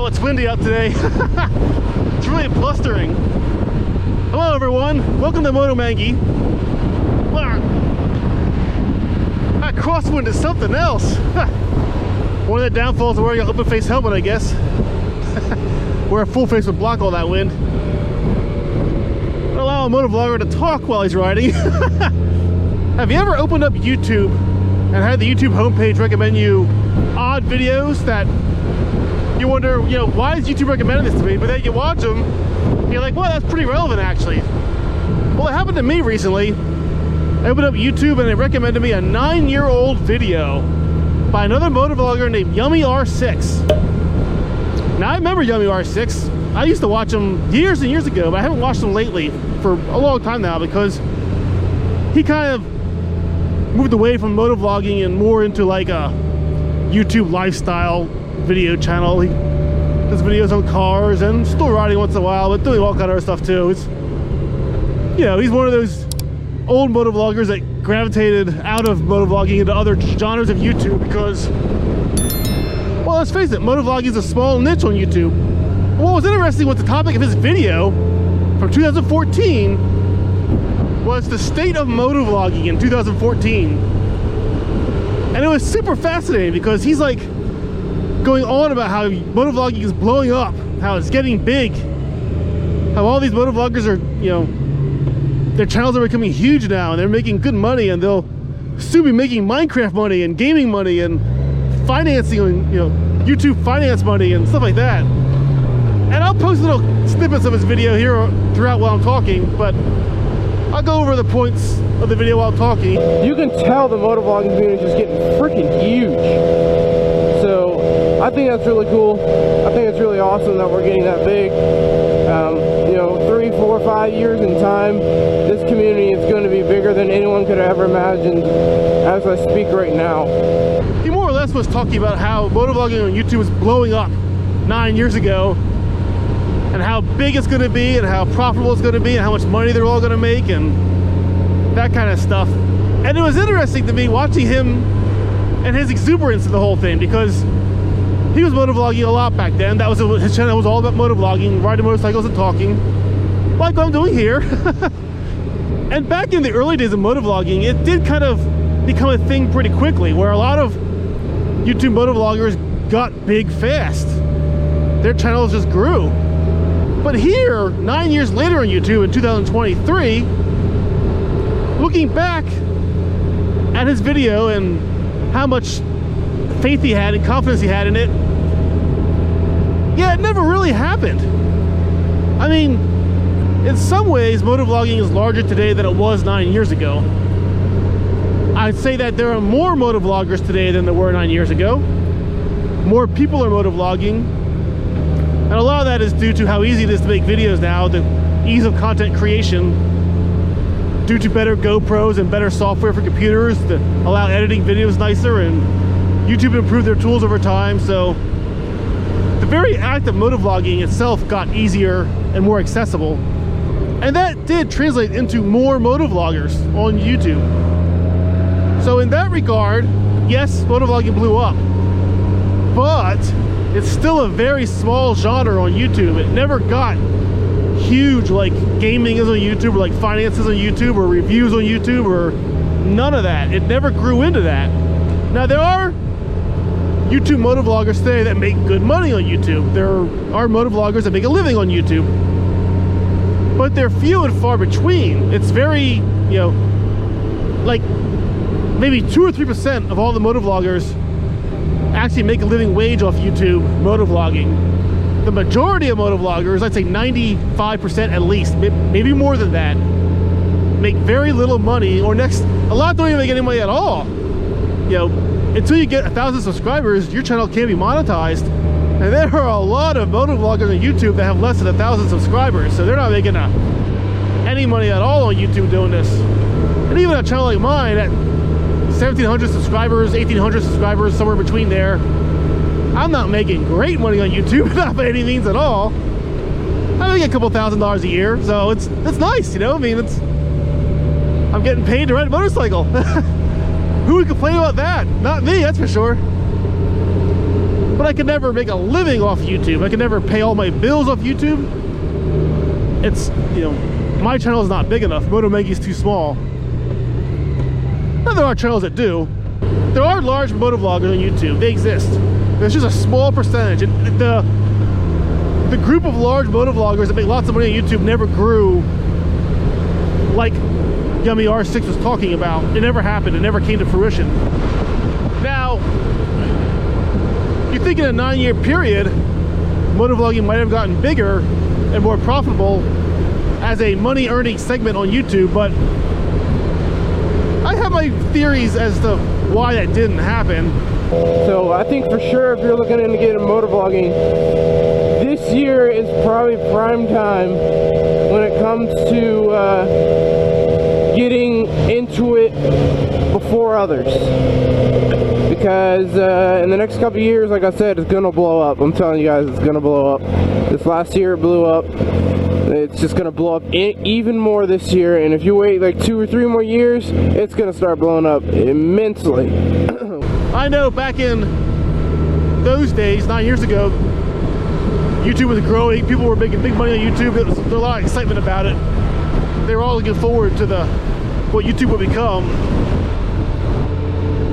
Wow, it's windy out today. It's really blustering. Hello everyone, welcome to Moto Mengy. That crosswind is something else. One of the downfalls of wearing an open face helmet, I guess. Where a full face would block all that wind. Don't allow a motovlogger to talk while he's riding. Have you ever opened up YouTube and had the YouTube homepage recommend you odd videos that you wonder, you know, why is YouTube recommending this to me? But then you watch them, you're like, well, that's pretty relevant actually. Well, it happened to me recently. I opened up YouTube and it recommended me a 9-year-old video by another motovlogger named Yummy R6. Now, I remember Yummy R6. I used to watch him years and years ago, but I haven't watched him lately for a long time now because he kind of moved away from motovlogging and more into like a YouTube lifestyle video channel. He does videos on cars and still riding once in a while, but doing all kind of other stuff too. It's, you know, he's one of those old motovloggers that gravitated out of motovlogging into other genres of YouTube because, well, let's face it, motovlogging is a small niche on YouTube. What was interesting with the topic of his video from 2014 was the state of motovlogging in 2014. And it was super fascinating because he's like going on about how motovlogging is blowing up, how it's getting big, how all these motovloggers are, you know, their channels are becoming huge now and they're making good money and they'll soon be making Minecraft money and gaming money and financing, you know, YouTube finance money and stuff like that. And I'll post little snippets of his video here throughout while I'm talking, but I'll go over the points of the video while I'm talking. You can tell the motovlogging community is just getting freaking huge. So I think that's really cool. I think it's really awesome that we're getting that big. You know, 3, 4, 5 years in time, this community is going to be bigger than anyone could have ever imagined as I speak right now. He more or less was talking about how motovlogging on YouTube was blowing up 9 years ago and how big it's going to be and how profitable it's going to be and how much money they're all going to make and that kind of stuff. And it was interesting to me watching him and his exuberance in the whole thing because he was motovlogging a lot back then. That was his channel was all about motovlogging, riding motorcycles and talking, like I'm doing here. And back in the early days of motovlogging, it did kind of become a thing pretty quickly, where a lot of YouTube motovloggers got big fast. Their channels just grew. But here, 9 years later on YouTube in 2023, looking back at his video and how much faith he had and confidence he had in it, yeah, it never really happened. I mean, in some ways, motovlogging is larger today than it was 9 years ago. I'd say that there are more motovloggers today than there were 9 years ago. More people are motovlogging. And a lot of that is due to how easy it is to make videos now, the ease of content creation, due to better GoPros and better software for computers to allow editing videos nicer, and YouTube improved their tools over time. So the very act of motovlogging itself got easier and more accessible. And that did translate into more motovloggers on YouTube. So in that regard, yes, motovlogging blew up, but it's still a very small genre on YouTube. It never got huge like gaming is on YouTube or like finances on YouTube or reviews on YouTube or none of that. It never grew into that. Now there are YouTube motovloggers today that make good money on YouTube. There are motovloggers that make a living on YouTube, but they're few and far between. It's very, you know, like maybe 2 or 3% of all the motovloggers actually make a living wage off YouTube motovlogging. The majority of motovloggers, I'd say 95% at least, maybe more than that, make very little money, or a lot don't even make any money at all. You know, until you get 1,000 subscribers, your channel can't be monetized. And there are a lot of motovloggers on YouTube that have less than 1,000 subscribers, so they're not making any money at all on YouTube doing this. And even a channel like mine at 1,700 subscribers, 1,800 subscribers, somewhere between there, I'm not making great money on YouTube, not by any means at all. I make a couple $1,000s a year, so it's nice, you know. I mean, I'm getting paid to ride a motorcycle. Who would complain about that? Not me, that's for sure. but I could never make a living off YouTube. I could never pay all my bills off YouTube. It's, you know, my channel is not big enough. Moto Mengy is too small. Now, there are channels that do. There are large motovloggers on YouTube. They exist. There's just a small percentage. The group of large motovloggers that make lots of money on YouTube never grew like Yummy R6 was talking about. It never happened. It never came to fruition. Now, you think in a 9-year period, motovlogging might have gotten bigger and more profitable as a money-earning segment on YouTube, but I have my theories as to why that didn't happen. So I think for sure if you're looking into getting motovlogging, this year is probably prime time when it comes to getting into it before others. Because in the next couple of years, like I said, it's gonna blow up. I'm telling you guys, it's gonna blow up. This last year it blew up. It's just gonna blow up even more this year, and if you wait like 2 or 3 more years, it's gonna start blowing up immensely. I know back in those days, 9 years ago, YouTube was growing. People were making big money on YouTube. There was a lot of excitement about it. They were all looking forward to what YouTube would become.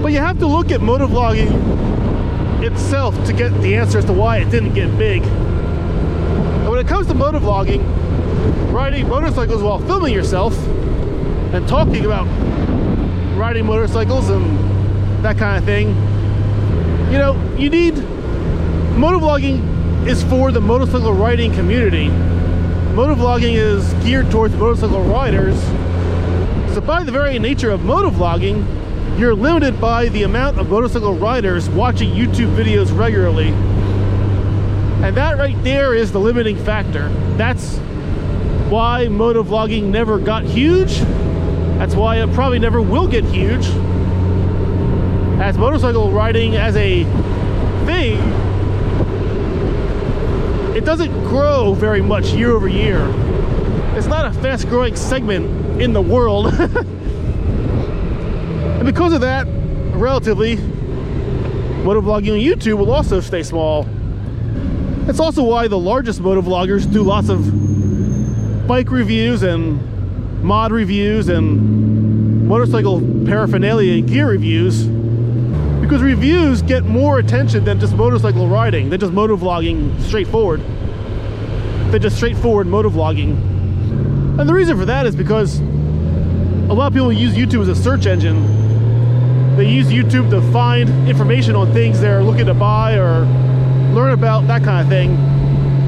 But you have to look at motovlogging itself to get the answer as to why it didn't get big. And when it comes to motovlogging, riding motorcycles while filming yourself and talking about riding motorcycles and that kind of thing, you know, you need motovlogging is for the motorcycle riding community. Motovlogging is geared towards motorcycle riders. So by the very nature of motovlogging, you're limited by the amount of motorcycle riders watching YouTube videos regularly. And that right there is the limiting factor. That's why motovlogging never got huge. That's why it probably never will get huge. As motorcycle riding as a thing, it doesn't grow very much year over year. It's not a fast growing segment in the world. And because of that, relatively, motovlogging on YouTube will also stay small. That's also why the largest motovloggers do lots of bike reviews and mod reviews and motorcycle paraphernalia and gear reviews, because reviews get more attention than just motorcycle riding, than just motovlogging straightforward, than just straightforward motovlogging. And the reason for that is because a lot of people use YouTube as a search engine. They use YouTube to find information on things they're looking to buy or learn about, that kind of thing.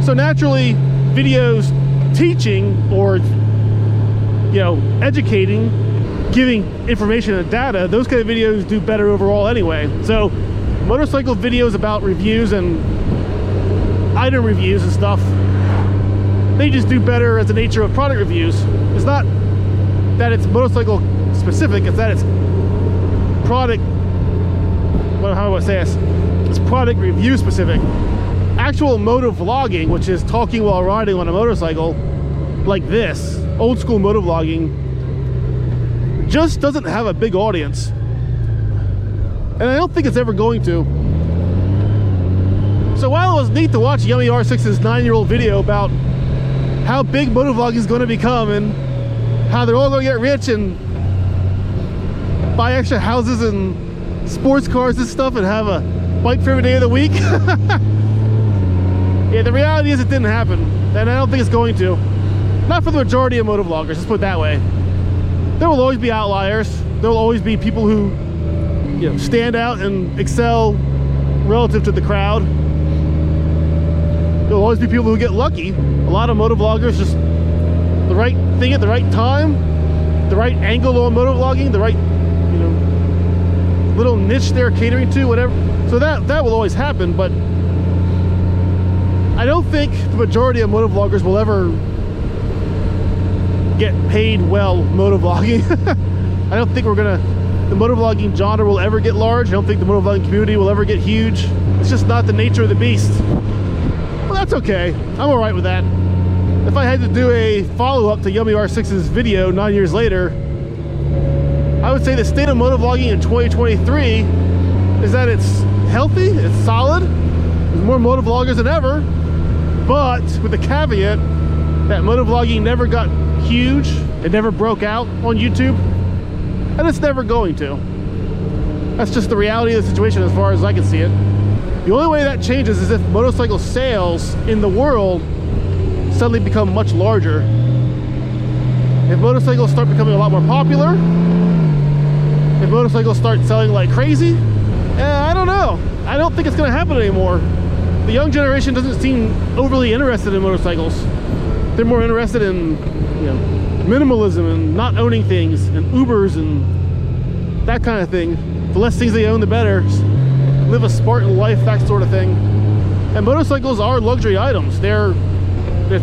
So naturally, videos teaching or, you know, educating, giving information and data, those kind of videos do better overall anyway. So motorcycle videos about reviews and item reviews and stuff, they just do better as the nature of product reviews. It's not that it's motorcycle specific, it's that it's product, well, how do I say this? It's product review specific. Actual motovlogging, which is talking while riding on a motorcycle, like this, old school motovlogging, just doesn't have a big audience. And I don't think it's ever going to. So while it was neat to watch Yummy R6's 9-year-old video about how big motovlogging is going to become and how they're all going to get rich and buy extra houses and sports cars and stuff and have a bike for every day of the week. Yeah, the reality is it didn't happen, and I don't think it's going to. Not for the majority of motovloggers, let's put it that way. There will always be outliers. There will always be people who, you know, stand out and excel relative to the crowd. There will always be people who get lucky. A lot of motovloggers just the right thing at the right time, the right angle on motovlogging, the right, you know, little niche they're catering to, whatever. So that will always happen, but I don't think the majority of motovloggers will ever get paid well motovlogging. I don't think the motovlogging genre will ever get large. I don't think the motovlogging community will ever get huge. It's just not the nature of the beast. Well, that's okay. I'm all right with that. If I had to do a follow-up to Yummy R6's video 9 years later, I would say the state of motovlogging in 2023 is that it's healthy, it's solid, There's more motovloggers than ever, but with the caveat that motovlogging never got huge. It never broke out on YouTube, and it's never going to. That's just the reality of the situation as far as I can see it. The only way that changes is if motorcycle sales in the world suddenly become much larger. If motorcycles start becoming a lot more popular, if motorcycles start selling like crazy, I don't know. I don't think it's going to happen anymore. The young generation doesn't seem overly interested in motorcycles. They're more interested in, minimalism and not owning things and Ubers and that kind of thing. The less things they own, the better. Live a Spartan life, that sort of thing. And motorcycles are luxury items. They're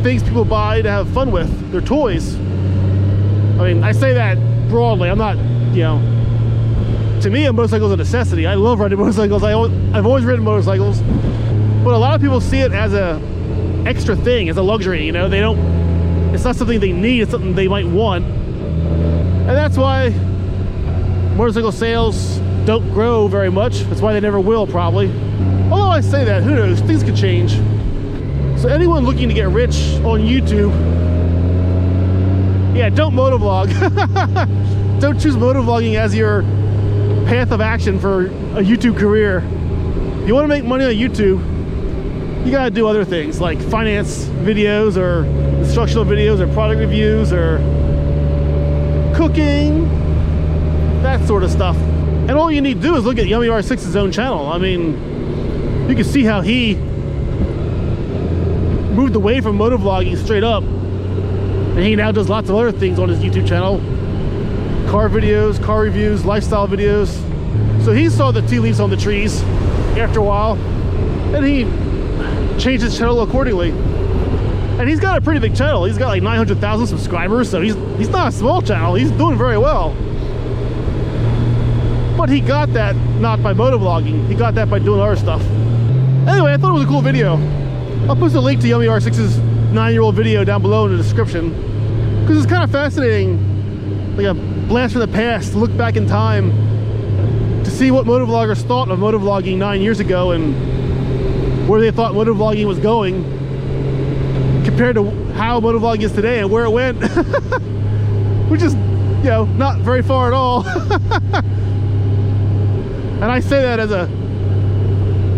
things people buy to have fun with. They're toys. I mean, I say that broadly. I'm not, to me, a motorcycle is a necessity. I love riding motorcycles. I've always ridden motorcycles. But a lot of people see it as a extra thing, as a luxury. They don't, it's not something they need, it's something they might want. And that's why motorcycle sales don't grow very much. That's why they never will, probably. Although I say that, who knows, things could change. So anyone looking to get rich on YouTube, yeah, don't motovlog. Don't choose motovlogging as your path of action for a YouTube career. If you want to make money on YouTube, you gotta do other things like finance videos or instructional videos or product reviews or cooking, that sort of stuff. And all you need to do is look at Yummy R6's own channel. I mean, you can see how he moved away from motovlogging straight up, and he now does lots of other things on his YouTube channel. Car videos, car reviews, lifestyle videos. So he saw the tea leaves on the trees after a while, and he changed his channel accordingly. And he's got a pretty big channel. He's got like 900,000 subscribers, so he's not a small channel. He's doing very well. But he got that not by motovlogging. He got that by doing other stuff. Anyway, I thought it was a cool video. I'll post a link to Yummy R6's 9-year-old video down below in the description, because it's kind of fascinating, like a blast from the past, to look back in time to see what motovloggers thought of motovlogging 9 years ago and where they thought motovlogging was going compared to how motovlogging is today and where it went. Which is, not very far at all. And I say that as a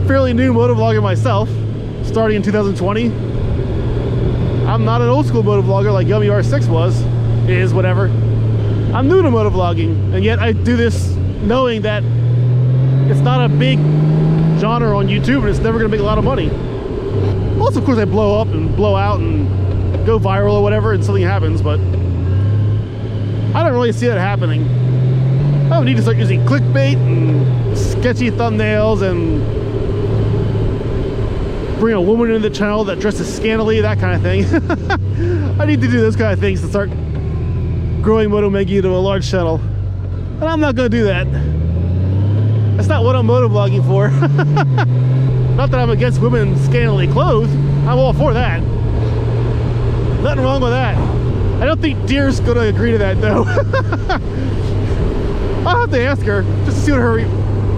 fairly new motovlogger myself, starting in 2020. I'm not an old school motovlogger like Yummy R6 is, whatever. I'm new to motovlogging, and yet I do this knowing that it's not a big genre on YouTube and it's never gonna make a lot of money. Also, of course, I blow up and blow out and go viral or whatever and something happens, but I don't really see that happening. I don't need to start using clickbait and sketchy thumbnails and bring a woman into the channel that dresses scantily, that kind of thing. I need to do those kind of things to start growing Moto Mengy into a large channel. And I'm not going to do that. That's not what I'm motovlogging for. Not that I'm against women scantily clothed. I'm all for that. Nothing wrong with that. I don't think Deer's going to agree to that, though. I'll have to ask her just to see what her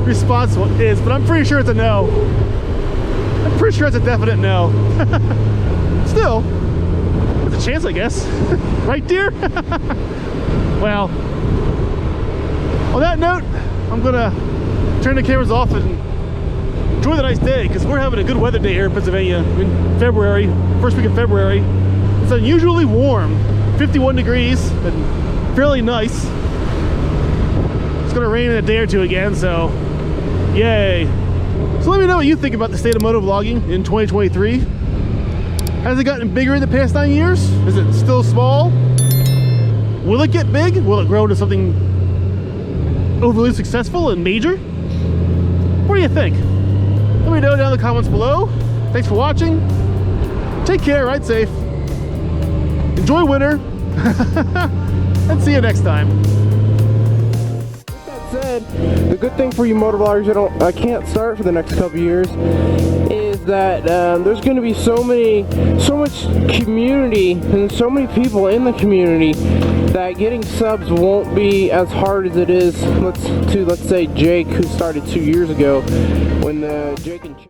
response is, but I'm pretty sure it's a no. I'm pretty sure it's a definite no. Still, there's a chance, I guess. Right, Deer? Well, on that note, I'm gonna turn the cameras off and enjoy the nice day, because we're having a good weather day here in Pennsylvania in February, first week of February. It's unusually warm, 51 degrees, and fairly nice. It's gonna rain in a day or two again, so yay. So let me know what you think about the state of motovlogging in 2023. Has it gotten bigger in the past 9 years? Is it still small? Will it get big? Will it grow into something overly successful and major? What do you think? Let me know down in the comments below. Thanks for watching. Take care, ride safe. Enjoy winter. And see you next time. Said, the good thing for you motovloggers I can't start for the next couple years is that there's going to be so much community and so many people in the community that getting subs won't be as hard as it is let's say Jake, who started 2 years ago, when Jake and